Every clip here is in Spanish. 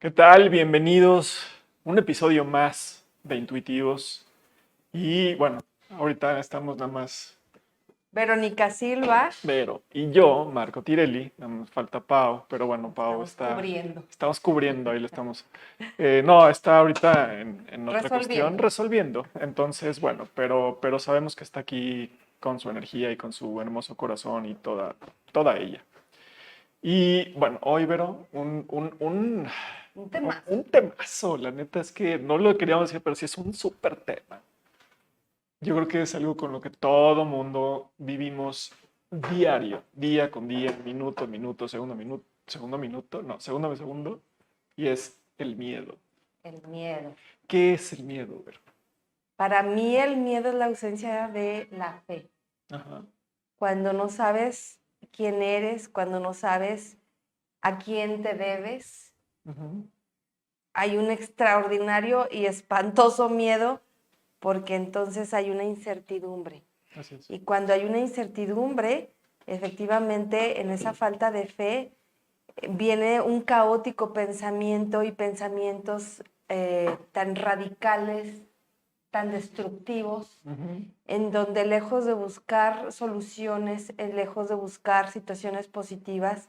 ¿Qué tal? Bienvenidos a un episodio más de Intuitivos. Y bueno, ahorita estamos nada más Verónica Silva. Vero y yo, Marco Tirelli. Nos falta Pau, pero bueno, Pau Estamos cubriendo. Estamos cubriendo, ahí lo estamos. No, está ahorita en otra cuestión resolviendo. Entonces, bueno, pero sabemos que está aquí con su energía y con su hermoso corazón y toda ella. Y bueno, hoy, Vero, Un temazo. un temazo. La neta es que no lo queríamos decir, pero sí es un súper tema. Yo creo que es algo con lo que todo mundo vivimos diario, día con día, minuto a minuto, segundo a segundo, y es el miedo. El miedo. ¿Qué es el miedo, Vero? Para mí el miedo es la ausencia de la fe. Ajá. Cuando no sabes quién eres, cuando no sabes a quién te debes, hay un extraordinario y espantoso miedo porque entonces hay una incertidumbre. Así es. Y cuando hay una incertidumbre, efectivamente en esa falta de fe viene un caótico pensamiento y pensamientos tan radicales, tan destructivos, en donde lejos de buscar soluciones, lejos de buscar situaciones positivas,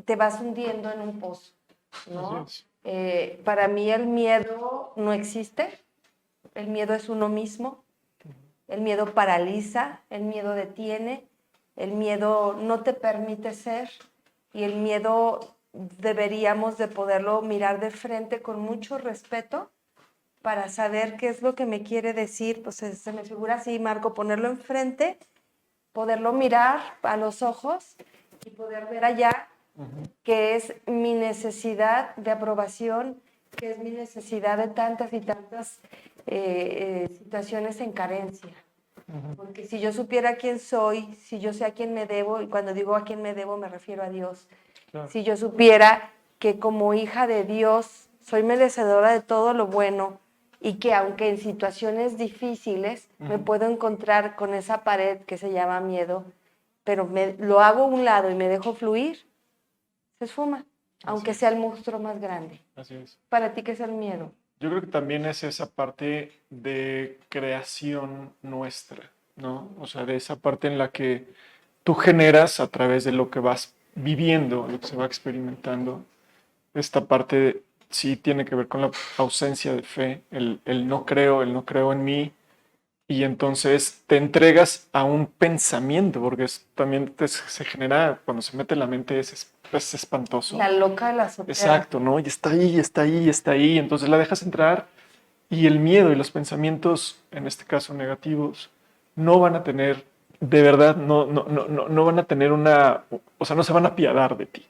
te vas hundiendo en un pozo, ¿no? Para mí el miedo no existe, el miedo es uno mismo, el miedo paraliza, el miedo detiene, el miedo no te permite ser, y el miedo deberíamos de poderlo mirar de frente con mucho respeto para saber qué es lo que me quiere decir. Pues se me figura así, Marco, ponerlo enfrente, poderlo mirar a los ojos y poder ver allá que es mi necesidad de aprobación, que es mi necesidad de tantas y tantas situaciones en carencia. Porque si yo supiera quién soy, si yo sé a quién me debo, y cuando digo a quién me debo me refiero a Dios, claro. Si yo supiera que como hija de Dios soy merecedora de todo lo bueno y que aunque en situaciones difíciles me puedo encontrar con esa pared que se llama miedo, pero lo hago a un lado y me dejo fluir, se esfuma, aunque sea el monstruo más grande. Así es. ¿Para ti qué es el miedo? Yo creo que también es esa parte de creación nuestra, ¿no? O sea, de esa parte en la que tú generas a través de lo que vas viviendo, lo que se va experimentando. Esta parte sí tiene que ver con la ausencia de fe, el no creo en mí, y entonces te entregas a un pensamiento, porque también se genera, cuando se mete en la mente, es espantoso. La loca de la azotea. Exacto, ¿no? Y está ahí, entonces la dejas entrar y el miedo y los pensamientos, en este caso negativos, no van a tener, de verdad, no van a tener o sea, no se van a apiadar de ti.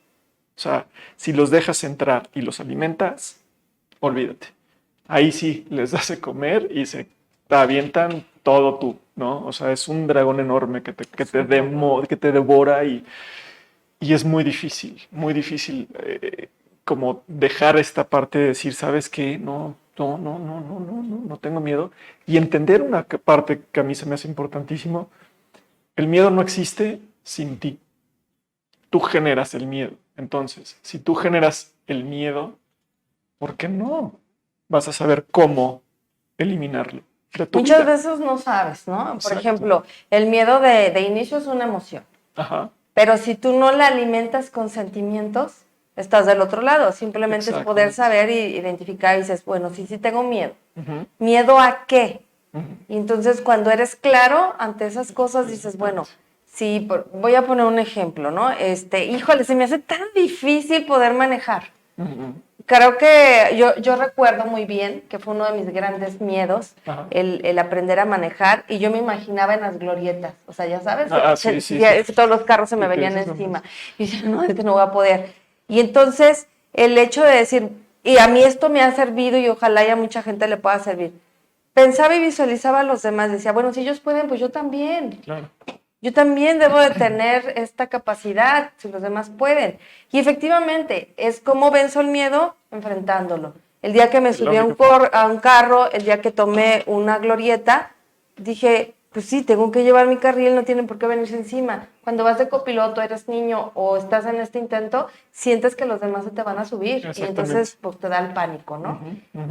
O sea, si los dejas entrar y los alimentas, olvídate. Ahí sí les das de comer y se te avientan todo tú, ¿no? O sea, es un dragón enorme que te devora y es muy difícil como dejar esta parte de decir, ¿sabes qué? No tengo miedo. Y entender una parte que a mí se me hace importantísimo, el miedo no existe sin ti. Tú generas el miedo. Entonces, si tú generas el miedo, ¿por qué no vas a saber cómo eliminarlo de tu Muchas vida? veces no sabes, ¿no? Exacto. Por ejemplo, el miedo de inicio es una emoción. Ajá. Pero si tú no la alimentas con sentimientos, estás del otro lado. Simplemente es poder saber y identificar y dices, bueno, sí tengo miedo. ¿Miedo a qué? Y entonces cuando eres claro ante esas cosas dices, bueno, sí, voy a poner un ejemplo, ¿no? Híjole, se me hace tan difícil poder manejar. Creo que yo recuerdo muy bien que fue uno de mis grandes miedos el aprender a manejar, y yo me imaginaba en las glorietas, o sea, ya sabes, sí. Todos los carros se me venían encima, y yo no voy a poder. Y entonces el hecho de decir, y a mí esto me ha servido y ojalá a mucha gente le pueda servir, pensaba y visualizaba a los demás, decía, bueno, si ellos pueden, pues yo también. Claro. Yo también debo de tener esta capacidad, si los demás pueden. Y efectivamente, es como venzo el miedo enfrentándolo. El día que me subí a un carro, el día que tomé una glorieta, dije, pues sí, tengo que llevar mi carril, no tienen por qué venirse encima. Cuando vas de copiloto, eres niño o estás en este intento, sientes que los demás se te van a subir y entonces pues te da el pánico, ¿no?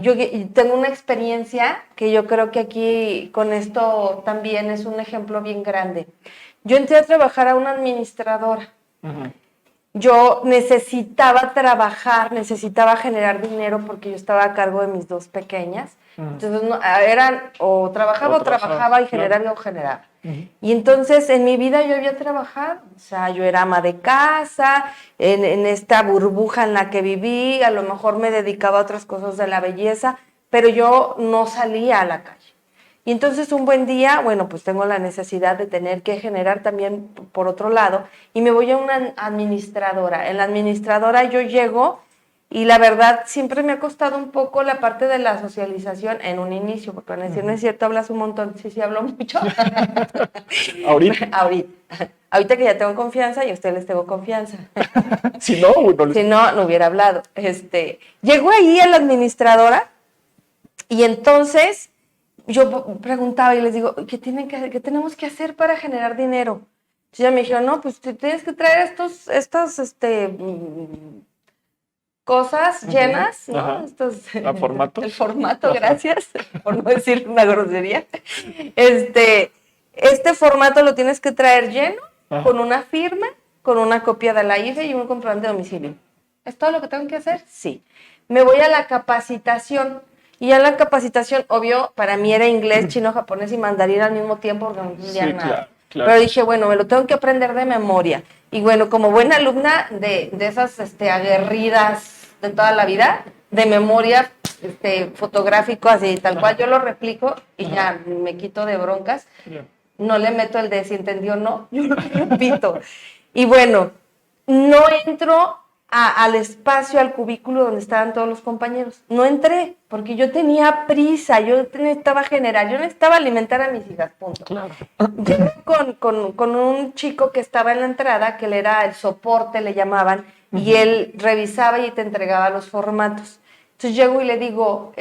Yo tengo una experiencia que yo creo que aquí con esto también es un ejemplo bien grande. Yo entré a trabajar a una administradora. Yo necesitaba trabajar, necesitaba generar dinero porque yo estaba a cargo de mis 2 pequeñas. Entonces, eran o trabajaba y generaba o generaba. Y entonces, en mi vida yo había trabajado. O sea, yo era ama de casa, en esta burbuja en la que viví, a lo mejor me dedicaba a otras cosas de la belleza, pero yo no salía a la calle. Y entonces un buen día, bueno, pues tengo la necesidad de tener que generar también por otro lado y me voy a una administradora. En la administradora yo llego y la verdad siempre me ha costado un poco la parte de la socialización en un inicio, porque van a decir, no es cierto, hablas un montón. Sí, hablo mucho. Ahorita que ya tengo confianza y a ustedes les tengo confianza. Si no, no hubiera hablado. Llego ahí a la administradora y entonces yo preguntaba y les digo, ¿qué tenemos que hacer para generar dinero? Entonces ya me dijeron, no, pues tienes que traer estas cosas llenas, ¿no? ¿Formato? El formato, gracias, por no decir una grosería. Este formato lo tienes que traer lleno, con una firma, con una copia de la IFE y un comprobante de domicilio. ¿Es todo lo que tengo que hacer? Sí. Me voy a la capacitación. Y ya en la capacitación, obvio, para mí era inglés, chino, japonés y mandarín al mismo tiempo porque no entendía nada. Claro. Pero dije, bueno, me lo tengo que aprender de memoria. Y bueno, como buena alumna de esas aguerridas de toda la vida, de memoria, fotográfico, así, tal cual, yo lo replico y ya me quito de broncas. No le meto el de si entendió o no, yo lo repito. Y bueno, no entro al espacio, al cubículo donde estaban todos los compañeros. No entré, porque yo tenía prisa, yo necesitaba generar, yo necesitaba alimentar a mis hijas, punto. Claro. Llegué con un chico que estaba en la entrada, que él era el soporte, le llamaban, y él revisaba y te entregaba los formatos. Entonces llego y le digo,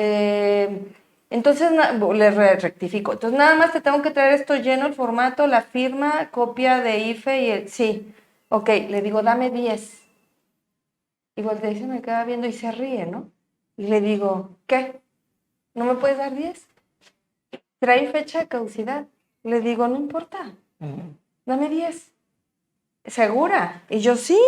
entonces le rectifico, entonces nada más te tengo que traer esto lleno, el formato, la firma, copia de IFE y el... Sí, ok, le digo, dame 10. Y voltea y se me queda viendo y se ríe, ¿no? Y le digo, ¿qué? ¿No me puedes dar 10? Trae fecha de caducidad. Le digo, no importa, dame 10. ¿Segura? Y yo, sí.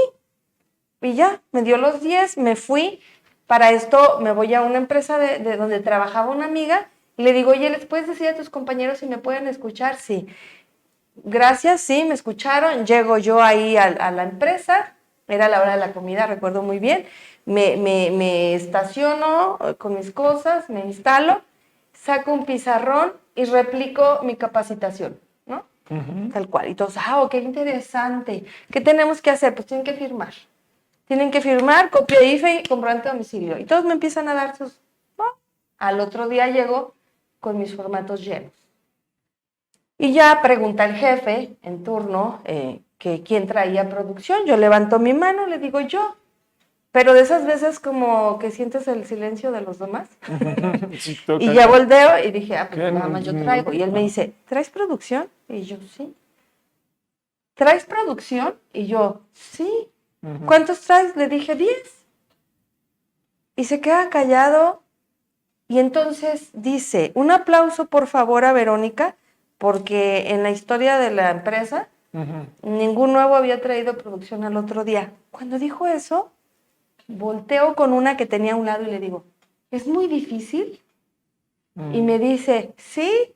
Y ya, me dio los 10, me fui. Para esto me voy a una empresa de donde trabajaba una amiga y le digo, oye, ¿les puedes decir a tus compañeros si me pueden escuchar? Sí. Gracias, sí, me escucharon. Llego yo ahí a la empresa. Era la hora de la comida, recuerdo muy bien. Me estaciono con mis cosas, me instalo, saco un pizarrón y replico mi capacitación, ¿no? Tal cual. Y todos, qué interesante. ¿Qué tenemos que hacer? Pues tienen que firmar. Tienen que firmar, copia de IFE y comprobante de domicilio. Y todos me empiezan a dar sus... ¿no? Al otro día llego con mis formatos llenos. Y ya pregunta el jefe en turno que quién traía producción. Yo levanto mi mano, le digo yo. Pero de esas veces como que sientes el silencio de los demás. Sí, y ya volteo y dije, pues nada más yo traigo. Y él me dice, ¿traes producción? Y yo, sí. ¿Traes producción? Y yo, sí. ¿Cuántos traes? Le dije, 10. Y se queda callado. Y entonces dice, un aplauso por favor a Verónica, porque en la historia de la empresa, ningún nuevo había traído producción al otro día. Cuando dijo eso, volteo con una que tenía a un lado y le digo, ¿es muy difícil? Y me dice, sí.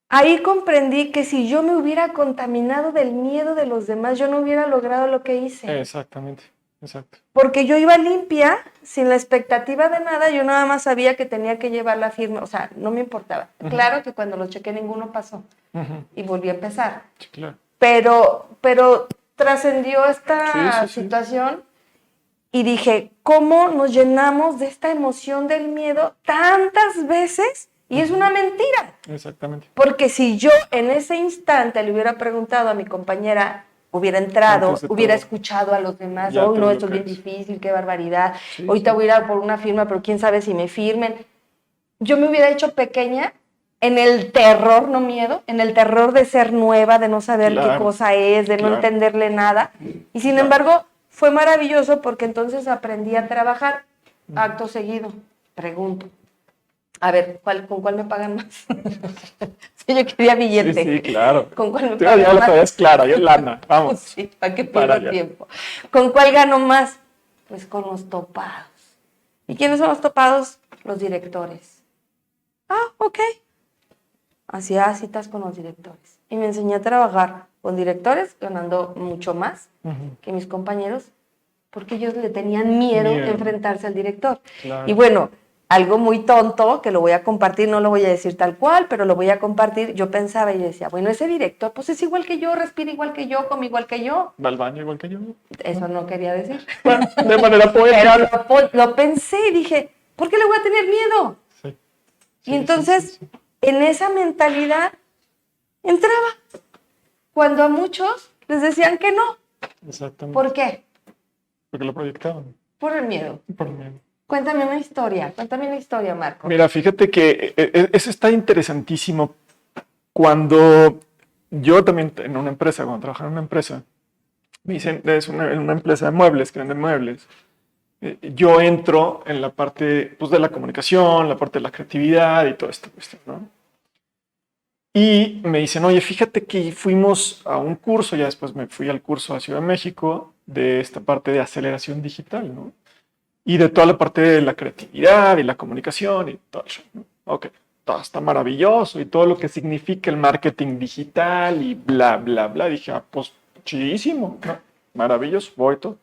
Ahí comprendí que si yo me hubiera contaminado del miedo de los demás, yo no hubiera logrado lo que hice. Exactamente, exacto. Porque yo iba limpia, sin la expectativa de nada, yo nada más sabía que tenía que llevar la firma, o sea, no me importaba. Claro que cuando lo chequé ninguno pasó y volví a empezar. Sí, claro. Pero trascendió esta situación y dije, ¿cómo nos llenamos de esta emoción del miedo tantas veces? Y es una mentira. Exactamente. Porque si yo en ese instante le hubiera preguntado a mi compañera, hubiera entrado, hubiera escuchado a los demás, no, esto es bien difícil, qué barbaridad, ahorita voy a ir a por una firma, pero quién sabe si me firmen. Yo me hubiera hecho pequeña en el terror, no miedo, en el terror de ser nueva, de no saber qué Claro, cosa es, de no claro. entenderle nada. Y sin Claro. embargo, fue maravilloso porque entonces aprendí a trabajar acto seguido. Pregunto, a ver, ¿con cuál me pagan más? Si yo quería billete. Sí, claro. ¿Con cuál me Tú pagan ya lo más? traes clara, yo lana, vamos. Sí, ¿para qué Para pierdo allá. tiempo? ¿Con cuál gano más? Pues con los topados. ¿Y quiénes son los topados? Los directores. Ah, ok. Hacía citas con los directores. Y me enseñé a trabajar con directores, ganando mucho más que mis compañeros, porque ellos le tenían miedo a enfrentarse al director. Claro. Y bueno, algo muy tonto, que lo voy a compartir, no lo voy a decir tal cual, pero lo voy a compartir. Yo pensaba y decía, bueno, ese director, pues es igual que yo, respira igual que yo, come igual que yo. Va al baño igual que yo. Eso no quería decir. Bueno, de manera poética. Pero lo pensé y dije, ¿por qué le voy a tener miedo? Sí. Y entonces, en esa mentalidad, entraba. Cuando a muchos les decían que no. Exactamente. ¿Por qué? Porque lo proyectaban. Por el miedo. Por miedo. Cuéntame una historia, Marco. Mira, fíjate que eso está interesantísimo. Cuando yo también en una empresa, cuando trabajaba en una empresa, me dicen, es una empresa de muebles, que vende muebles. Yo entro en la parte pues, de la comunicación, la parte de la creatividad y todo esto, ¿no? Y me dicen, oye, fíjate que fuimos a un curso, ya después me fui al curso a Ciudad de México, de esta parte de aceleración digital, ¿no? Y de toda la parte de la creatividad y la comunicación y todo eso, ¿no? Ok, todo está maravilloso y todo lo que significa el marketing digital y bla, bla, bla. Dije, ah, pues chidísimo, ¿no? Maravilloso, voy todo.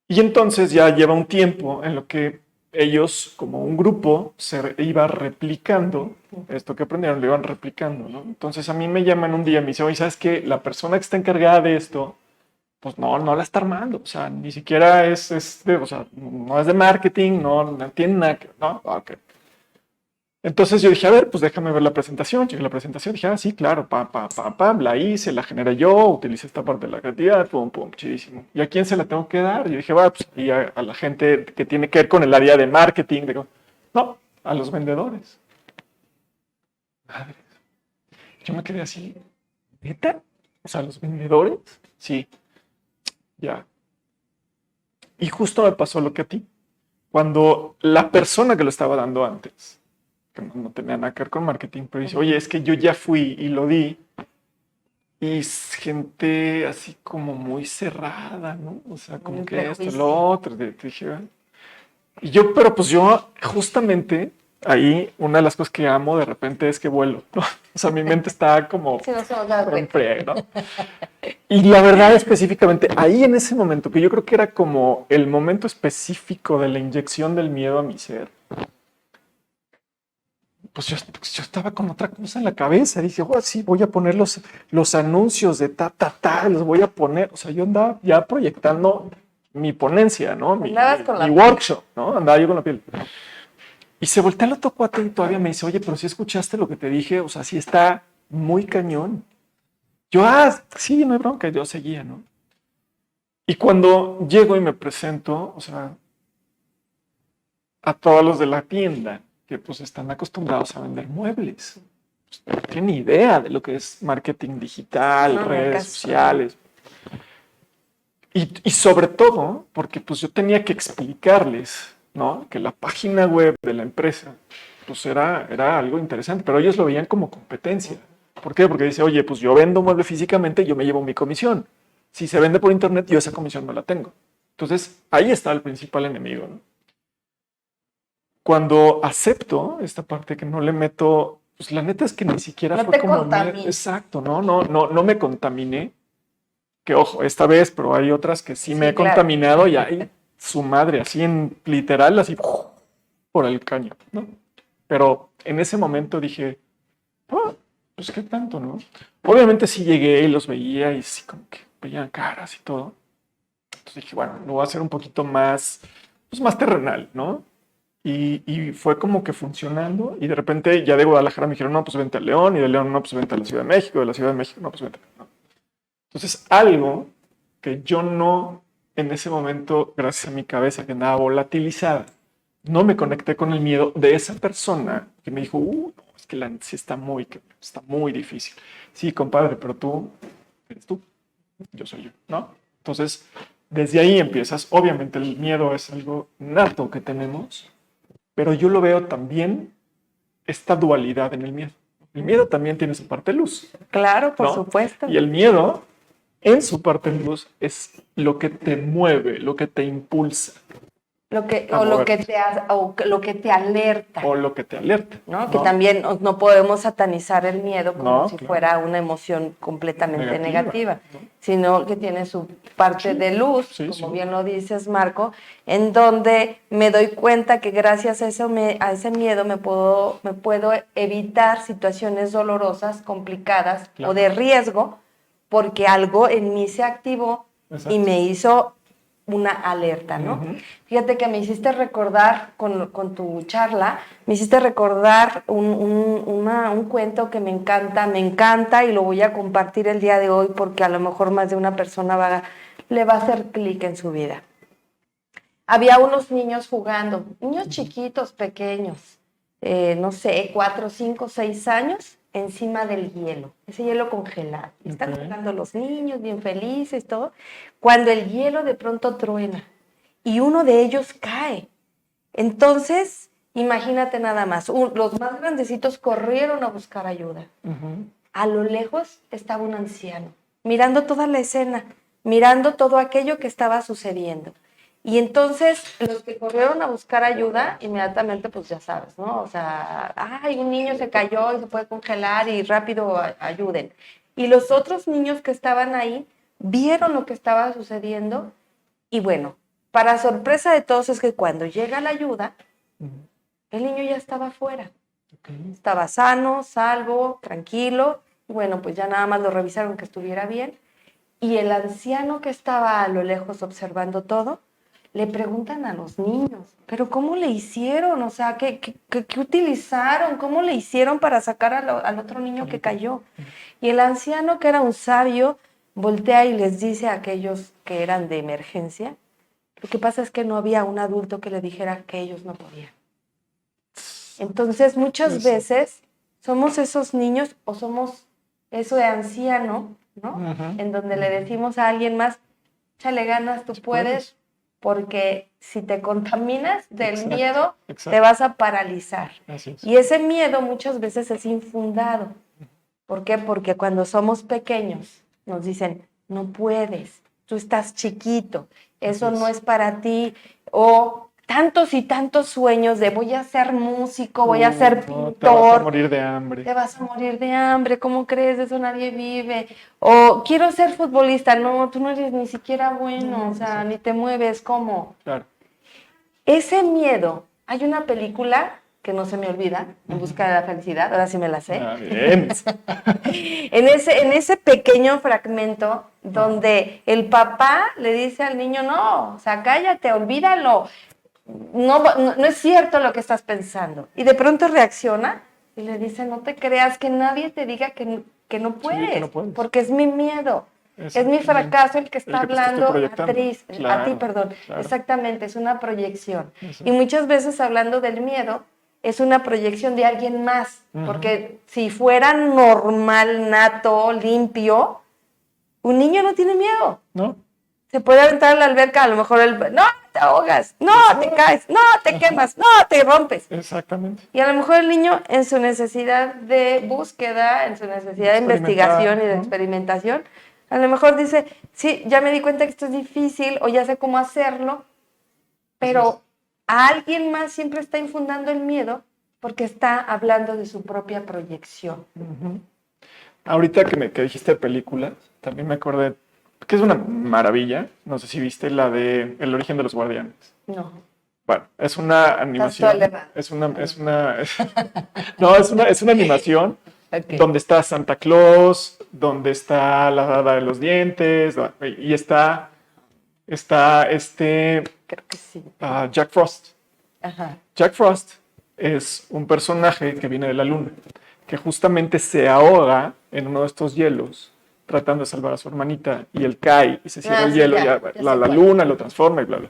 Y entonces ya lleva un tiempo en lo que ellos, como un grupo, se iba replicando esto que aprendieron, lo iban replicando, ¿no? Entonces a mí me llaman un día y me dicen, oye, ¿sabes qué? La persona que está encargada de esto, pues no la está armando, o sea, ni siquiera o sea, no es de marketing, no tiene nada que, ¿no? Ok. Entonces yo dije, a ver, pues déjame ver la presentación. Llegué a la presentación, dije, ah, sí, claro, la hice, la generé yo, utilicé esta parte de la creatividad, pum, chidísimo. ¿Y a quién se la tengo que dar? Y yo dije, va, pues y a la gente que tiene que ver con el área de marketing. No, a los vendedores. Madre, yo me quedé así, ¿neta? O sea, ¿los vendedores? Sí, ya. Y justo me pasó lo que a ti. Cuando la persona que lo estaba dando antes, que no tenía nada que ver con marketing, pero dice, oye, es que yo ya fui y lo di, y es gente así como muy cerrada, ¿no? O sea, como que esto, lo otro, te dije, "Ah". Y yo, pero pues yo justamente ahí, una de las cosas que amo de repente es que vuelo, ¿no? O sea, mi mente está como Sí, no se nos da en cuenta. friega, ¿no? Y la verdad específicamente, ahí en ese momento, que yo creo que era como el momento específico de la inyección del miedo a mi ser, pues yo estaba con otra cosa en la cabeza. Dije, oh, sí, voy a poner los anuncios de los voy a poner. O sea, yo andaba ya proyectando mi ponencia, ¿no? Mi workshop, ¿no? Andaba yo con la piel. Y se voltea el otro cuate y todavía me dice, oye, pero si escuchaste lo que te dije, o sea, sí está muy cañón. Yo, sí, no hay bronca. Yo seguía, ¿no? Y cuando llego y me presento, o sea, a todos los de la tienda, que pues están acostumbrados a vender muebles. Pues, no tienen idea de lo que es marketing digital, redes sociales. Y sobre todo, porque pues yo tenía que explicarles, ¿no? Que la página web de la empresa, pues era algo interesante, pero ellos lo veían como competencia. ¿Por qué? Porque dice, oye, pues yo vendo mueble físicamente, yo me llevo mi comisión. Si se vende por internet, yo esa comisión no la tengo. Entonces, ahí está el principal enemigo, ¿no? Cuando acepto esta parte que no le meto, pues la neta es que ni siquiera no fue te como exacto, no me contaminé. Que ojo, esta vez, pero hay otras que sí me he contaminado y ahí su madre, así en literal, así por el caño, ¿no? Pero en ese momento dije, pues qué tanto, ¿no? Obviamente sí llegué y los veía y sí como que veían caras y todo. Entonces dije, bueno, lo voy a hacer un poquito más, pues más terrenal, ¿no? Y fue como que funcionando y de repente ya de Guadalajara me dijeron, no, pues vente a León y de León, no, pues vente a la Ciudad de México, de la Ciudad de México, no, pues vente. No. Entonces algo que yo no, en ese momento, gracias a mi cabeza que andaba volatilizada, no me conecté con el miedo de esa persona que me dijo, no, es que sí está muy difícil. Sí, compadre, pero tú eres tú, yo soy yo, ¿no? Entonces, desde ahí empiezas. Obviamente el miedo es algo nato que tenemos, pero yo lo veo también esta dualidad en el miedo. El miedo también tiene su parte luz, Claro, por ¿no? supuesto. Y el miedo, en su parte luz, es lo que te mueve, lo que te impulsa. Lo que te alerta. O lo que te alerta. ¿No? Que también no podemos satanizar el miedo como si claro, fuera una emoción completamente negativa, ¿no? sino que tiene su parte de luz, como bien lo dices, Marco, en donde me doy cuenta que gracias a ese miedo me puedo evitar situaciones dolorosas, complicadas o de riesgo, porque algo en mí se activó y me hizo una alerta, ¿no? Fíjate que me hiciste recordar con tu charla, me hiciste recordar un cuento que me encanta y lo voy a compartir el día de hoy porque a lo mejor más de una persona le va a hacer clic en su vida. Había unos niños jugando, niños chiquitos, pequeños, no sé, 4, 5, 6 años, encima del hielo, ese hielo congelado. Están jugando los niños bien felices, todo, cuando el hielo de pronto truena y uno de ellos cae. Entonces, imagínate nada más, los más grandecitos corrieron a buscar ayuda. A lo lejos estaba un anciano, mirando toda la escena, mirando todo aquello que estaba sucediendo. Y entonces los que corrieron a buscar ayuda, inmediatamente pues ya sabes, ¿no? O sea, ay, un niño se cayó y se puede congelar y rápido ayuden. Y los otros niños que estaban ahí vieron lo que estaba sucediendo y bueno, para sorpresa de todos es que cuando llega la ayuda, el niño ya estaba afuera. Estaba sano, salvo, tranquilo. Y bueno, pues ya nada más lo revisaron que estuviera bien. Y el anciano que estaba a lo lejos observando todo, le preguntan a los niños, ¿pero cómo le hicieron? O sea, ¿qué utilizaron? ¿Cómo le hicieron para sacar al otro niño que cayó? Y el anciano, que era un sabio, voltea y les dice a aquellos que eran de emergencia, lo que pasa es que no había un adulto que le dijera que ellos no podían. Entonces, muchas veces somos esos niños o somos eso de anciano, ¿no? En donde le decimos a alguien más, échale ganas, tú puedes, porque si te contaminas del miedo, te vas a paralizar. Y ese miedo muchas veces es infundado. ¿Por qué? Porque cuando somos pequeños nos dicen, no puedes, tú estás chiquito, eso no es para ti, o tantos y tantos sueños de voy a ser músico, voy a ser pintor. Te vas a morir de hambre. Te vas a morir de hambre, ¿cómo crees? De eso nadie vive. O quiero ser futbolista, no, tú no eres ni siquiera bueno, o sea, ni te mueves, ¿cómo? Claro. Ese miedo, hay una película que no se me olvida, En busca de la felicidad, ahora sí me la sé. Bien. en ese pequeño fragmento donde el papá le dice al niño, no, o sea, cállate, olvídalo, no es cierto lo que estás pensando. Y de pronto reacciona y le dice, no te creas, que nadie te diga que no puedes, que no puedes. porque es mi miedo. Es mi fracaso el que está hablando a ti, perdón. Claro. Exactamente, es una proyección. Y muchas veces hablando del miedo, es una proyección de alguien más. Porque si fuera normal, nato, limpio, un niño no tiene miedo. No. Se puede aventar a la alberca, a lo mejor no, te ahogas, no, te caes, no, te quemas, no, te rompes. Exactamente. Y a lo mejor el niño en su necesidad de búsqueda, en su necesidad de investigación y de experimentación, a lo mejor dice, sí, ya me di cuenta que esto es difícil o ya sé cómo hacerlo, pero a alguien más siempre está infundando el miedo porque está hablando de su propia proyección. Ahorita que dijiste películas, también me acordé que es una maravilla. No sé si viste la de El origen de los guardianes. No. Bueno, es una animación. Es una animación donde está Santa Claus, donde está la hada de los dientes, y está Creo que sí. Jack Frost. Ajá. Jack Frost es un personaje que viene de la luna, que justamente se ahoga en uno de estos hielos tratando de salvar a su hermanita, y él cae y se cierra el hielo, la luna lo transforma y bla, bla.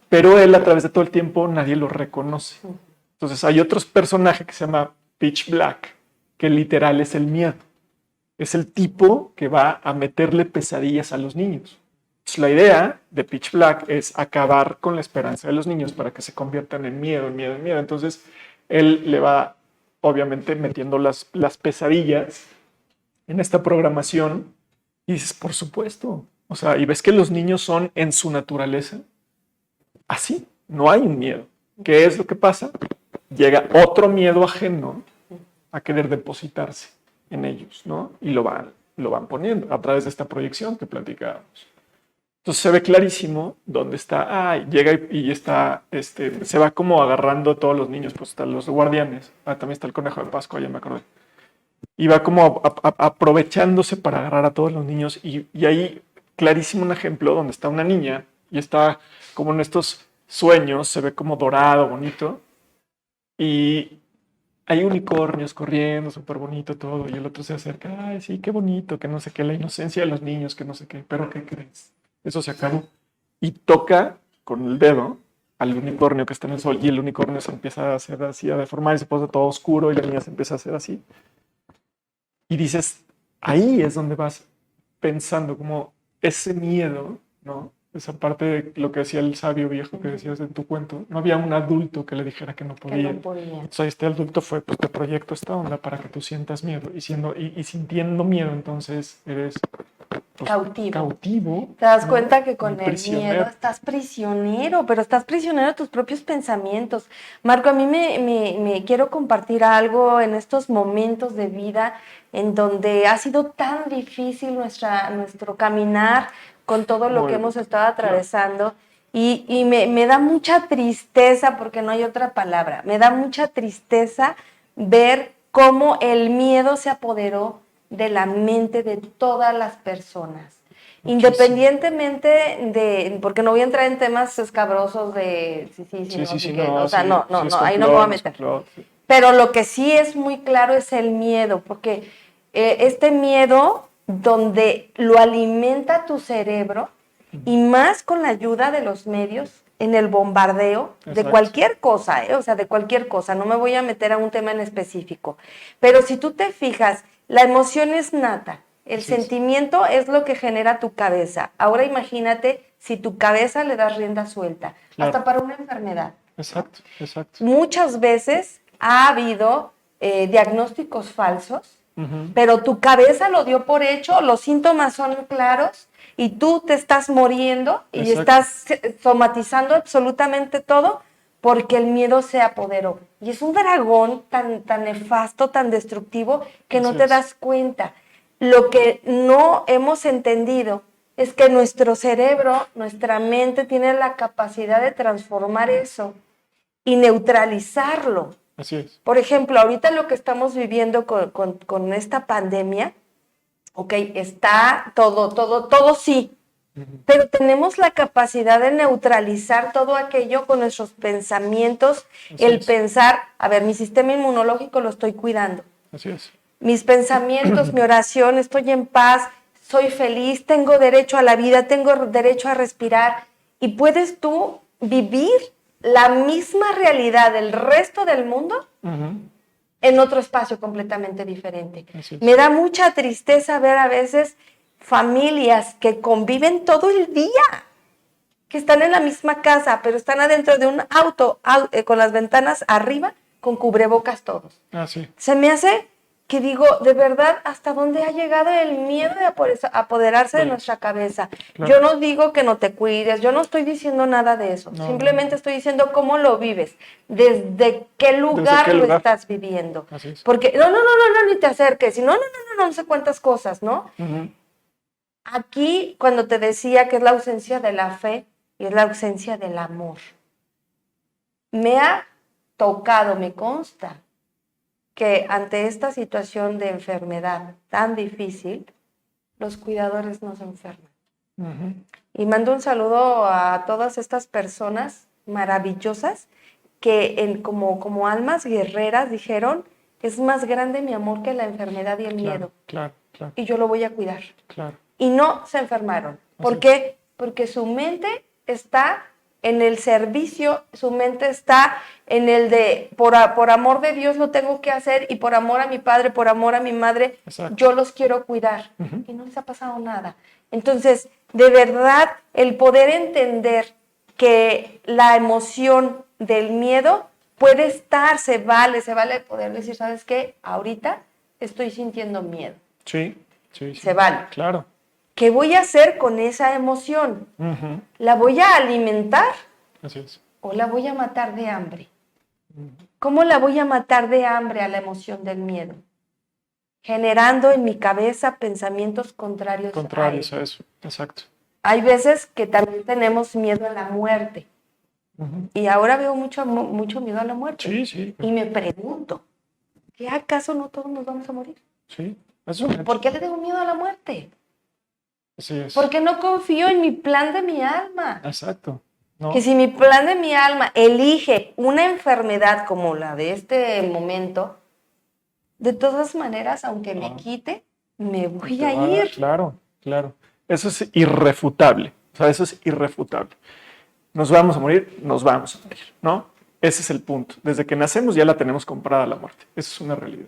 Pero él, a través de todo el tiempo, nadie lo reconoce. Entonces hay otros personajes que se llama Pitch Black, que literal es el miedo. Es el tipo que va a meterle pesadillas a los niños. Entonces, la idea de Pitch Black es acabar con la esperanza de los niños para que se conviertan en miedo, en miedo, en miedo. Entonces, él le va, obviamente, metiendo las pesadillas en esta programación y dices, por supuesto. O sea, y ves que los niños son en su naturaleza así, no hay un miedo. ¿Qué es lo que pasa? Llega otro miedo ajeno a querer depositarse en ellos, ¿no? Y lo van poniendo a través de esta proyección que platicábamos. Entonces se ve clarísimo dónde está, llega y está, se va como agarrando a todos los niños, pues están los guardianes, también está el conejo de Pascua, ya me acordé. Y va como aprovechándose para agarrar a todos los niños y ahí clarísimo un ejemplo donde está una niña y está como en estos sueños, se ve como dorado, bonito, y hay unicornios corriendo, súper bonito todo, y el otro se acerca, ay, sí, qué bonito, que no sé qué, la inocencia de los niños, que no sé qué, pero ¿qué crees? Eso se acabó. Y toca con el dedo al unicornio que está en el sol, y el unicornio se empieza a hacer así, a deformar, y se pone todo oscuro, y la niña se empieza a hacer así. Y dices, ahí es donde vas pensando como ese miedo, ¿no? Esa parte de lo que decía el sabio viejo que decías en tu cuento, no había un adulto que le dijera que no podía. Que no podía. Entonces este adulto fue, pues te proyecto esta onda para que tú sientas miedo y sintiendo miedo, entonces eres pues, cautivo. Te das ¿no? cuenta que con el Prisionero. miedo estás prisionero, pero estás prisionero de tus propios pensamientos. Marco, a mí me quiero compartir algo en estos momentos de vida en donde ha sido tan difícil nuestro caminar con todo lo que hemos estado atravesando. Claro. Y me da mucha tristeza, porque no hay otra palabra, me da mucha tristeza ver cómo el miedo se apoderó de la mente de todas las personas. Muchísimo. Independientemente de, porque no voy a entrar en temas escabrosos de ahí no me voy a meter. Pero lo que sí es muy claro es el miedo, porque este miedo donde lo alimenta tu cerebro y más con la ayuda de los medios en el bombardeo. Exacto. De cualquier cosa, o sea, de cualquier cosa, no me voy a meter a un tema en específico, pero si tú te fijas, la emoción es nata, el sentimiento es lo que genera tu cabeza. Ahora imagínate si tu cabeza le das rienda suelta, hasta para una enfermedad. Exacto, exacto. Muchas veces ha habido diagnósticos falsos, pero tu cabeza lo dio por hecho, los síntomas son claros y tú te estás muriendo y estás somatizando absolutamente todo porque el miedo se apoderó. Y es un dragón tan nefasto, tan destructivo, que no te das cuenta. Lo que no hemos entendido es que nuestro cerebro, nuestra mente tiene la capacidad de transformar eso y neutralizarlo. Así es. Por ejemplo, ahorita lo que estamos viviendo con esta pandemia, ok, está todo sí, pero tenemos la capacidad de neutralizar todo aquello con nuestros pensamientos, pensar, a ver, mi sistema inmunológico lo estoy cuidando. Así es. Mis pensamientos, mi oración, estoy en paz, soy feliz, tengo derecho a la vida, tengo derecho a respirar, y puedes tú vivir la misma realidad del resto del mundo en otro espacio completamente diferente. Me da mucha tristeza ver a veces familias que conviven todo el día, que están en la misma casa, pero están adentro de un auto con las ventanas arriba, con cubrebocas todos. Se me hace que digo, de verdad, ¿hasta dónde ha llegado el miedo de apoderarse de nuestra cabeza? Claro. Yo no digo que no te cuides, yo no estoy diciendo nada de eso, simplemente estoy diciendo cómo lo vives, desde qué lugar lo estás viviendo. Porque, no, ni te acerques, y no sé cuántas cosas, ¿no? Aquí, cuando te decía que es la ausencia de la fe y es la ausencia del amor, me ha tocado, me consta, que ante esta situación de enfermedad tan difícil, los cuidadores no se enferman. Y mando un saludo a todas estas personas maravillosas que como almas guerreras dijeron, es más grande mi amor que la enfermedad y el miedo. Claro. Y yo lo voy a cuidar. Claro. Y no se enfermaron. ¿Por qué? Porque su mente está en el servicio, su mente está en el de por amor de Dios lo tengo que hacer y por amor a mi padre, por amor a mi madre, Exacto. yo los quiero cuidar. Ujú. Y no les ha pasado nada. Entonces, de verdad, el poder entender que la emoción del miedo puede estar, se vale poder decir, ¿sabes qué? Ahorita estoy sintiendo miedo. Sí. Se vale. Claro. ¿Qué voy a hacer con esa emoción? Ujú. ¿La voy a alimentar Así es. o la voy a matar de hambre? ¿Cómo la voy a matar de hambre a la emoción del miedo? Generando en mi cabeza pensamientos contrarios Contrarios a a él. eso. Exacto. Hay veces que también tenemos miedo a la muerte. Ujú. Y ahora veo mucho miedo a la muerte. Sí. Y me pregunto, ¿qué acaso no todos nos vamos a morir? Sí. Es un hecho. ¿Por qué le tengo miedo a la muerte? Así es. Porque no confío en mi plan de mi alma. Exacto. ¿No? Que si mi plan de mi alma elige una enfermedad como la de este momento, de todas maneras, aunque me quite, me voy a ir. Claro. Eso es irrefutable. O sea, eso es irrefutable. Nos vamos a morir, ¿no? Ese es el punto. Desde que nacemos ya la tenemos comprada la muerte. Eso es una realidad.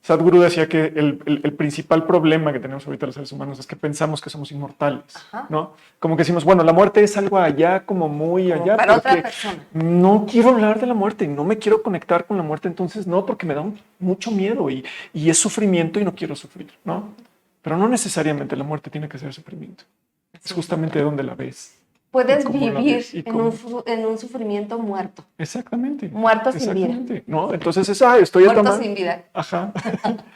Sadhguru decía que el principal problema que tenemos ahorita los seres humanos es que pensamos que somos inmortales, ¿no? Como que decimos, bueno, la muerte es algo allá, como muy Como allá. para porque otra persona. no quiero hablar de la muerte y no me quiero conectar con la muerte, entonces no, porque me da mucho miedo y es sufrimiento y no quiero sufrir, ¿no? Pero no necesariamente la muerte tiene que ser sufrimiento. Es justamente de donde la ves. Puedes ¿Cómo la vivir ves? ¿Y en cómo? en un sufrimiento muerto. Exactamente. Muerto sin vida. ¿No? Entonces estoy Muerto tomando. sin vida. Ajá.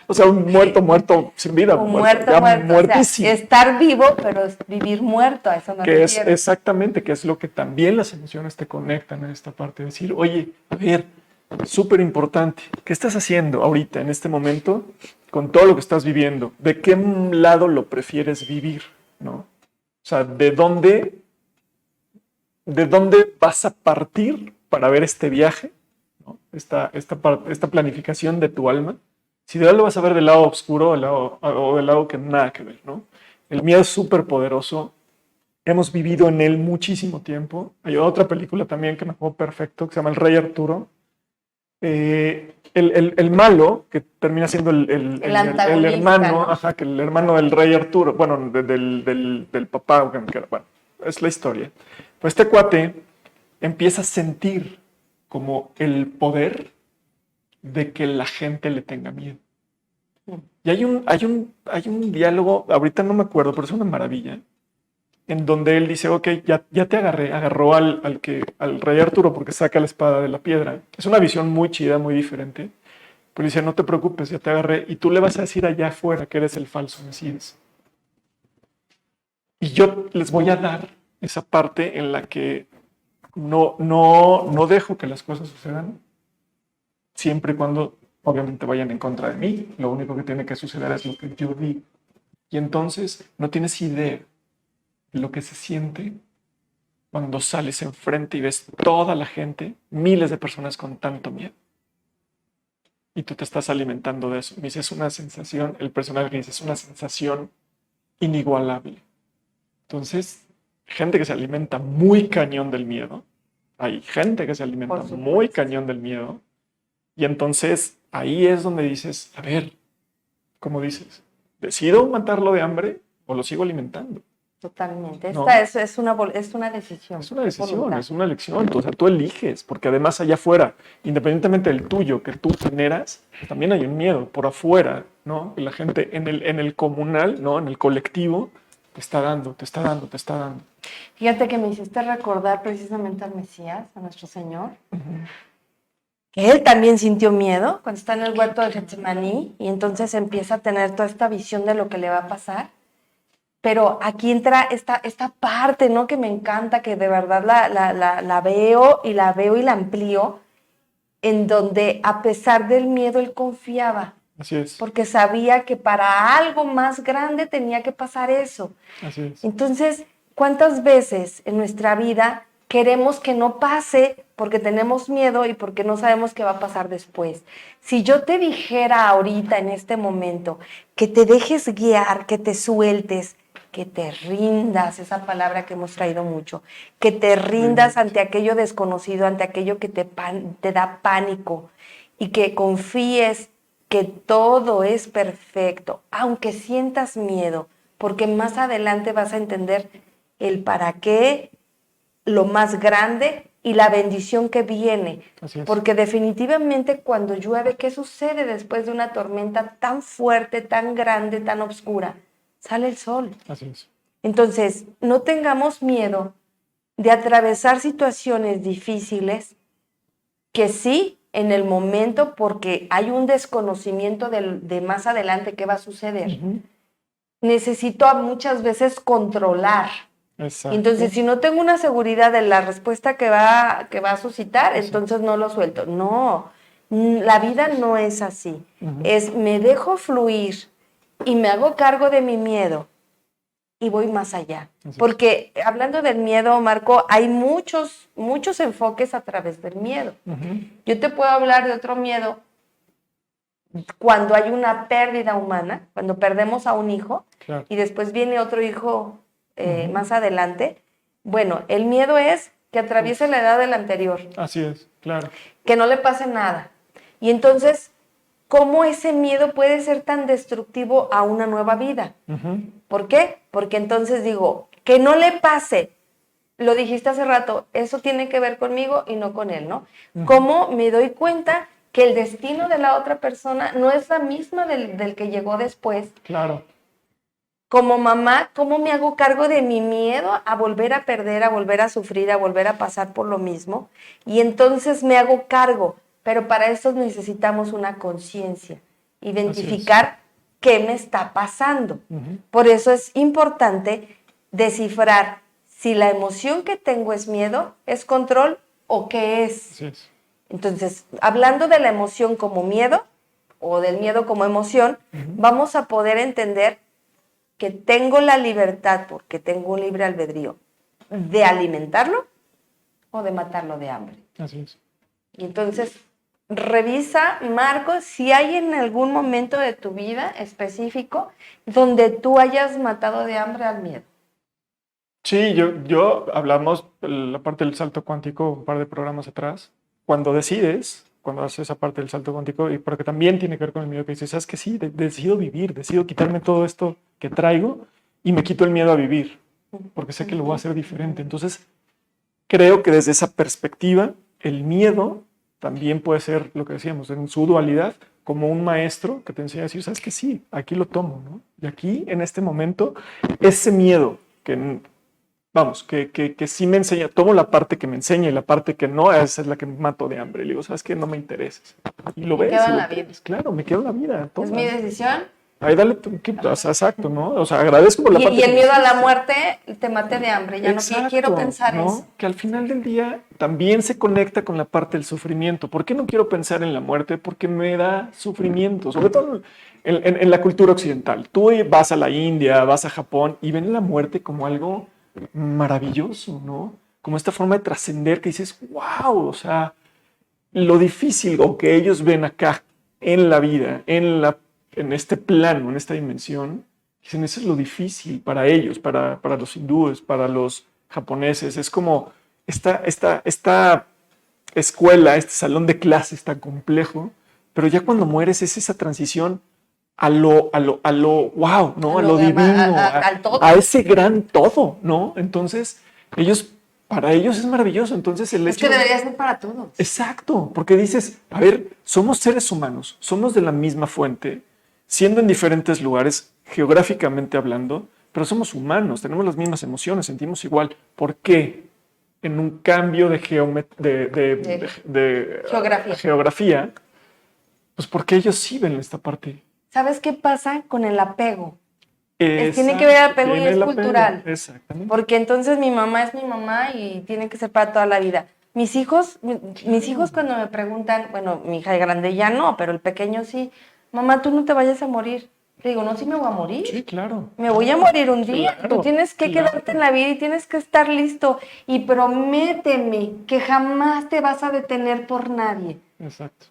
O sea, un muerto sin vida. O muerto. Muertísimo. O sea, estar vivo, pero vivir muerto, a eso me Que es refiero. exactamente, que es lo que también las emociones te conectan a esta parte. Decir, oye, a ver, súper importante, ¿qué estás haciendo ahorita, en este momento, con todo lo que estás viviendo? ¿De qué lado lo prefieres vivir? ¿No? O sea, ¿de dónde vas a partir para ver este viaje? ¿No? Esta planificación de tu alma. Si de verdad lo vas a ver del lado oscuro o del lado que nada que ver, ¿no? El miedo es súper poderoso. Hemos vivido en él muchísimo tiempo. Hay otra película también que me acuerdo perfecto, que se llama El Rey Arturo. El malo, que termina siendo el hermano, ¿no? que el hermano del Rey Arturo, bueno, del papá, bueno, es la historia. Pues este cuate empieza a sentir como el poder de que la gente le tenga miedo. Y hay un diálogo, ahorita no me acuerdo, pero es una maravilla, en donde él dice, ok, ya te agarró al Rey Arturo porque saca la espada de la piedra. Es una visión muy chida, muy diferente, pero dice, no te preocupes, ya te agarré, y tú le vas a decir allá afuera que eres el falso Mesías. Y yo les voy a dar esa parte en la que no dejo que las cosas sucedan, siempre y cuando obviamente vayan en contra de mí. Lo único que tiene que suceder es lo que yo digo. Y entonces no tienes idea de lo que se siente cuando sales enfrente y ves toda la gente, miles de personas con tanto miedo. Y tú te estás alimentando de eso. Me dice, es una sensación, el personaje que dice, es una sensación inigualable. Entonces, gente que se alimenta muy cañón del miedo. Hay gente que se alimenta muy cañón del miedo. Y entonces ahí es donde dices, a ver, ¿cómo dices? ¿Decido matarlo de hambre o lo sigo alimentando? Totalmente. No. Esta es una decisión. Es una decisión, es una elección. O sea, tú eliges, porque además allá afuera, independientemente del tuyo que tú generas, también hay un miedo por afuera, ¿no? La gente en el comunal, ¿no? En el colectivo, te está dando. Fíjate que me hiciste recordar precisamente al Mesías, a nuestro Señor, que él también sintió miedo cuando está en el huerto de Getsemaní y entonces empieza a tener toda esta visión de lo que le va a pasar. Pero aquí entra esta parte, ¿no? Que me encanta, que de verdad la veo y la amplío, en donde a pesar del miedo él confiaba. Así es. Porque sabía que para algo más grande tenía que pasar eso. Así es. Entonces, ¿cuántas veces en nuestra vida queremos que no pase porque tenemos miedo y porque no sabemos qué va a pasar después? Si yo te dijera ahorita, en este momento, que te dejes guiar, que te sueltes, que te rindas, esa palabra que hemos traído mucho, que te rindas ante aquello desconocido, ante aquello que te da pánico y que confíes que todo es perfecto, aunque sientas miedo, porque más adelante vas a entender el para qué, lo más grande y la bendición que viene. Así es. Porque definitivamente cuando llueve, ¿qué sucede después de una tormenta tan fuerte, tan grande, tan oscura? Sale el sol. Así es. Entonces, no tengamos miedo de atravesar situaciones difíciles que sí, en el momento, porque hay un desconocimiento de más adelante qué va a suceder, necesito muchas veces controlar. Exacto. Entonces, si no tengo una seguridad de la respuesta que va a suscitar, entonces no lo suelto. No, la vida no es así. Es me dejo fluir y me hago cargo de mi miedo y voy más allá. Porque hablando del miedo, Marco, hay muchos enfoques a través del miedo. Yo te puedo hablar de otro miedo cuando hay una pérdida humana, cuando perdemos a un hijo, Claro. y después viene otro hijo más adelante. Bueno, el miedo es que atraviese la edad del anterior. Así es, claro. Que no le pase nada. Y entonces, ¿cómo ese miedo puede ser tan destructivo a una nueva vida? ¿Por qué? Porque entonces digo, que no le pase. Lo dijiste hace rato, eso tiene que ver conmigo y no con él, ¿no? ¿Cómo me doy cuenta que el destino de la otra persona no es la misma del que llegó después? Claro. Como mamá, ¿cómo me hago cargo de mi miedo a volver a perder, a volver a sufrir, a volver a pasar por lo mismo? Y entonces me hago cargo, pero para eso necesitamos una conciencia, identificar qué me está pasando. Por eso es importante descifrar si la emoción que tengo es miedo, es control o qué es. Así es. Entonces, hablando de la emoción como miedo o del miedo como emoción, vamos a poder entender que tengo la libertad, porque tengo un libre albedrío, de alimentarlo o de matarlo de hambre. Así es. Y entonces, revisa, Marco, si hay en algún momento de tu vida específico donde tú hayas matado de hambre al miedo. Sí, yo hablamos la parte del salto cuántico un par de programas atrás. Cuando decides, cuando haces esa parte del salto cuántico, y porque también tiene que ver con el miedo que dices, sabes que sí, decido vivir, decido quitarme todo esto que traigo y me quito el miedo a vivir, porque sé que lo voy a hacer diferente. Entonces, creo que desde esa perspectiva, el miedo también puede ser lo que decíamos, en su dualidad, como un maestro que te enseña a decir, sabes que sí, aquí lo tomo, ¿no? Y aquí, en este momento, ese miedo que... Vamos, que sí me enseña, tomo la parte que me enseña y la parte que no, esa es la que me mato de hambre. Le digo, ¿sabes qué? No me intereses. Y lo ves. Me quedo en la vida. Claro, me quedo en la vida. Es mi decisión. Ahí dale, exacto, ¿no? O sea, agradezco por la parte. Y el miedo a la muerte, te maté de hambre. Ya exacto, no quiero pensar ¿no? eso. Que al final del día también se conecta con la parte del sufrimiento. ¿Por qué no quiero pensar en la muerte? Porque me da sufrimiento, sobre todo en la cultura occidental. Tú vas a la India, vas a Japón y ven la muerte como algo maravilloso, ¿no? Como esta forma de trascender que dices, wow, o sea, lo difícil o que ellos ven acá en la vida, en este plano, en esta dimensión, dicen, eso es lo difícil para ellos, para los hindúes, para los japoneses. Es como esta escuela, este salón de clases tan complejo, pero ya cuando mueres es esa transición a lo wow, ¿no? A lo divino, al todo. A ese gran todo, ¿no? Entonces, para ellos es maravilloso. Entonces, el hecho. Es que debería ser para todos. Exacto, porque dices, a ver, somos seres humanos, somos de la misma fuente, siendo en diferentes lugares, geográficamente hablando, pero somos humanos, tenemos las mismas emociones, sentimos igual. ¿Por qué? En un cambio de geografía, pues porque ellos sí ven esta parte. ¿Sabes qué pasa con el apego? Tiene que ver el apego y es cultural. Exactamente. Porque entonces mi mamá es mi mamá y tiene que ser para toda la vida. Mis hijos cuando me preguntan, bueno, mi hija grande ya no, pero el pequeño sí, mamá, tú no te vayas a morir. Le digo, no, sí me voy a morir. Sí, claro. Me voy a morir un día. Claro, tú tienes que quedarte en la vida y tienes que estar listo. Y prométeme que jamás te vas a detener por nadie. Exacto.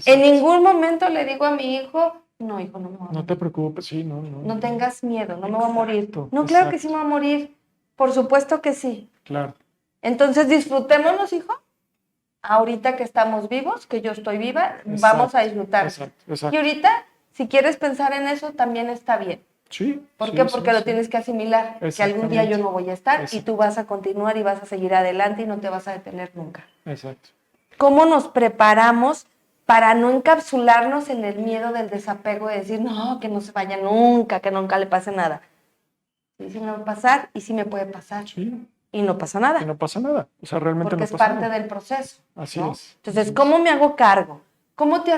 En ningún momento le digo a mi hijo, No, hijo, no me voy a No morir. te preocupes, sí, no. No tengas miedo, no me voy a morir. Exacto, No, claro que exacto. sí me voy a morir. Por supuesto que sí. Claro, Entonces disfrutémonos, hijo. Ahorita que estamos vivos, que yo estoy viva, vamos a disfrutar. exacto, Y exacto. ahorita, si quieres pensar en eso, también está bien. Sí, ¿Por sí, qué? sí, Porque lo sí. tienes que asimilar, que algún día yo Exactamente. no voy a estar y Exacto. tú vas a continuar y vas a seguir adelante y no te vas a detener nunca. Exacto. ¿Cómo nos preparamos para no encapsularnos en el miedo del desapego de decir, no, que no se vaya nunca, que nunca le pase nada? Sí me va a pasar y sí me puede pasar. Sí, Y no pasa y nada, no pasa nada. O sea, realmente porque no es pasa parte nada. del proceso. Así ¿no? es. Entonces, Así ¿cómo es. me hago cargo? ¿Cómo te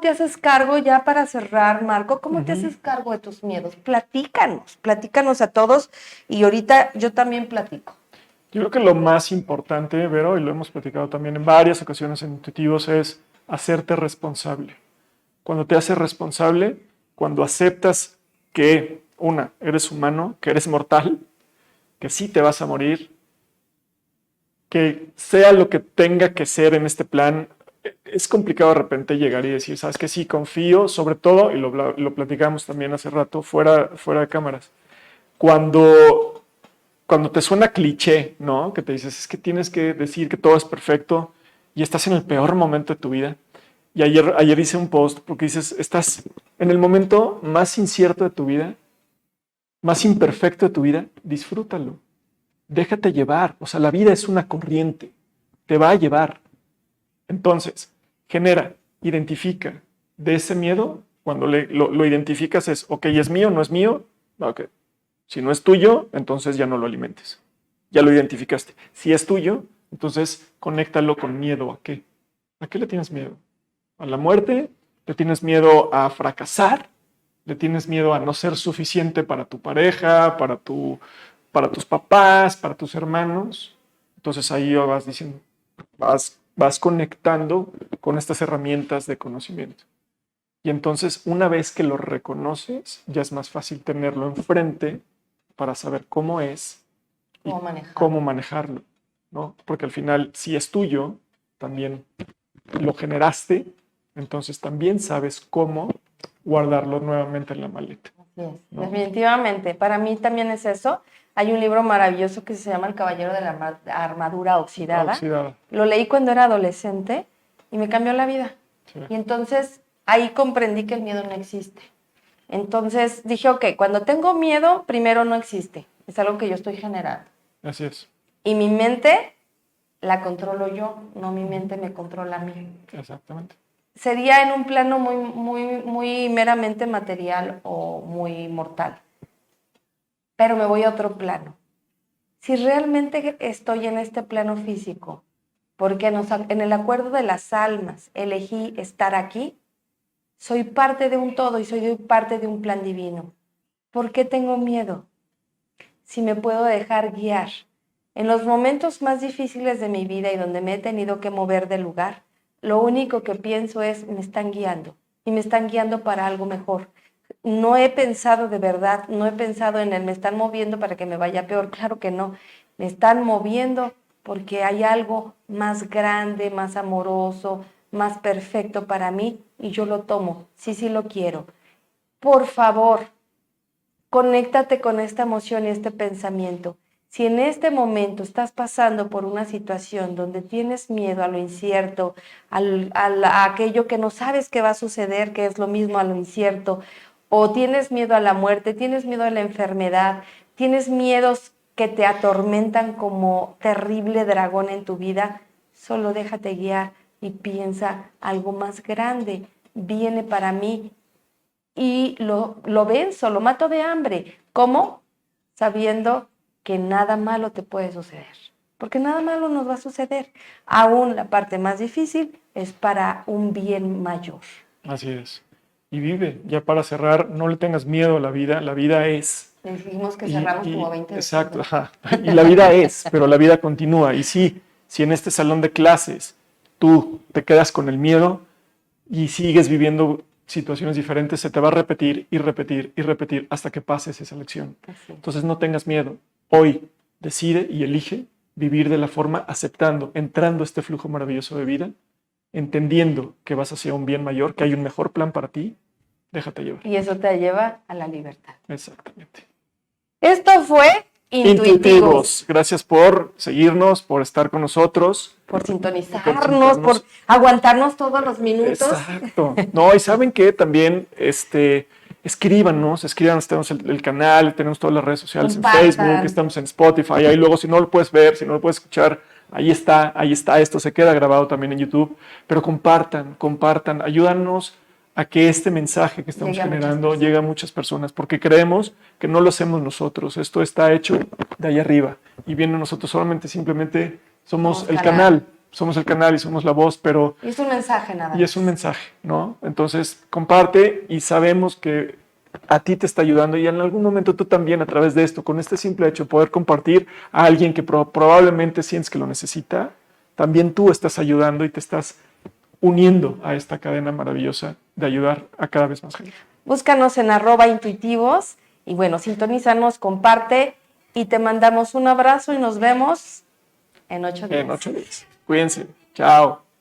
haces cargo ya para cerrar, Marco? ¿Cómo te Ujú. haces cargo de tus miedos? Platícanos a todos y ahorita yo también platico. Yo creo que lo más importante, Vero, y lo hemos platicado también en varias ocasiones en Intuitivos, es hacerte responsable. Cuando te haces responsable, cuando aceptas que, eres humano, que eres mortal, que sí te vas a morir, que sea lo que tenga que ser en este plan, es complicado de repente llegar y decir, sabes que sí, confío, sobre todo, y lo platicamos también hace rato, fuera de cámaras, cuando, cuando te suena cliché, ¿no? Que te dices, es que tienes que decir que todo es perfecto y estás en el peor momento de tu vida. Y ayer hice un post porque dices, estás en el momento más incierto de tu vida, más imperfecto de tu vida, disfrútalo. Déjate llevar. O sea, la vida es una corriente. Te va a llevar. Entonces, identifica de ese miedo. Cuando lo identificas es, ok, ¿es mío? ¿No es mío? Ok. Si no es tuyo, entonces ya no lo alimentes. Ya lo identificaste. Si es tuyo, entonces conéctalo con miedo. ¿A qué? ¿A qué le tienes miedo? ¿A la muerte? ¿Le tienes miedo a fracasar? ¿Le tienes miedo a no ser suficiente para tu pareja, para tus papás, para tus hermanos? Entonces ahí vas diciendo, vas conectando con estas herramientas de conocimiento. Y entonces una vez que lo reconoces, ya es más fácil tenerlo enfrente para saber cómo es y cómo manejarlo, ¿no? Porque al final, si es tuyo, también lo generaste, entonces también sabes cómo guardarlo nuevamente en la maleta. Así es, ¿no? definitivamente. Para mí también es eso. Hay un libro maravilloso que se llama El Caballero de la Armadura Oxidada. Oxidada. Lo leí cuando era adolescente y me cambió la vida. Sí. Y entonces ahí comprendí que el miedo no existe. Entonces dije, ok, cuando tengo miedo, primero no existe. Es algo que yo estoy generando. Así es. Y mi mente la controlo yo, no mi mente me controla a mí. Exactamente. Sería en un plano muy meramente material o muy mortal. Pero me voy a otro plano. Si realmente estoy en este plano físico, porque en el acuerdo de las almas elegí estar aquí, soy parte de un todo y soy parte de un plan divino. ¿Por qué tengo miedo? Si me puedo dejar guiar. En los momentos más difíciles de mi vida y donde me he tenido que mover de lugar, lo único que pienso es, me están guiando y me están guiando para algo mejor. No he pensado de verdad, no he pensado en el me están moviendo para que me vaya peor, claro que no. Me están moviendo porque hay algo más grande, más amoroso, más perfecto para mí y yo lo tomo, sí lo quiero. Por favor, conéctate con esta emoción y este pensamiento. Si en este momento estás pasando por una situación donde tienes miedo a lo incierto, a aquello que no sabes que va a suceder, que es lo mismo a lo incierto, o tienes miedo a la muerte, tienes miedo a la enfermedad, tienes miedos que te atormentan como terrible dragón en tu vida, solo déjate guiar y piensa algo más grande. Viene para mí y lo venzo, lo mato de hambre. ¿Cómo? Sabiendo que nada malo te puede suceder. Porque nada malo nos va a suceder. Aún la parte más difícil es para un bien mayor. Así es. Y vive, ya para cerrar, no le tengas miedo a la vida es. Dijimos que cerramos como 20 Exacto, veces. ajá. Y la vida es, pero la vida continúa. Y sí, si en este salón de clases tú te quedas con el miedo y sigues viviendo situaciones diferentes, se te va a repetir y repetir y repetir hasta que pases esa lección. Entonces no tengas miedo. Hoy decide y elige vivir de la forma aceptando, entrando a este flujo maravilloso de vida, entendiendo que vas hacia un bien mayor, que hay un mejor plan para ti Déjate llevar. Y eso te lleva a la libertad. Exactamente. Esto fue Intuitivos. Gracias por seguirnos, por estar con nosotros. Por sintonizarnos, por aguantarnos todos los minutos. Exacto. No, y ¿saben qué? También, escríbanos, tenemos el canal, tenemos todas las redes sociales Compartan. en Facebook, estamos en Spotify, ahí luego si no lo puedes ver, si no lo puedes escuchar, ahí está, esto se queda grabado también en YouTube, pero compartan, ayúdanos a que este mensaje que estamos generando llegue a muchas personas, porque creemos que no lo hacemos nosotros, esto está hecho de ahí arriba, y viene nosotros simplemente somos el canal y somos la voz, pero... Y es un mensaje nada más. Y es un mensaje, ¿no? Entonces, comparte y sabemos que a ti te está ayudando y en algún momento tú también a través de esto, con este simple hecho de poder compartir a alguien que probablemente sientes que lo necesita, también tú estás ayudando y te estás uniendo a esta cadena maravillosa de ayudar a cada vez más gente. Búscanos en @intuitivos y bueno, sintonízanos, comparte y te mandamos un abrazo y nos vemos en 8 días. En 8 días. Cuídense. Chao.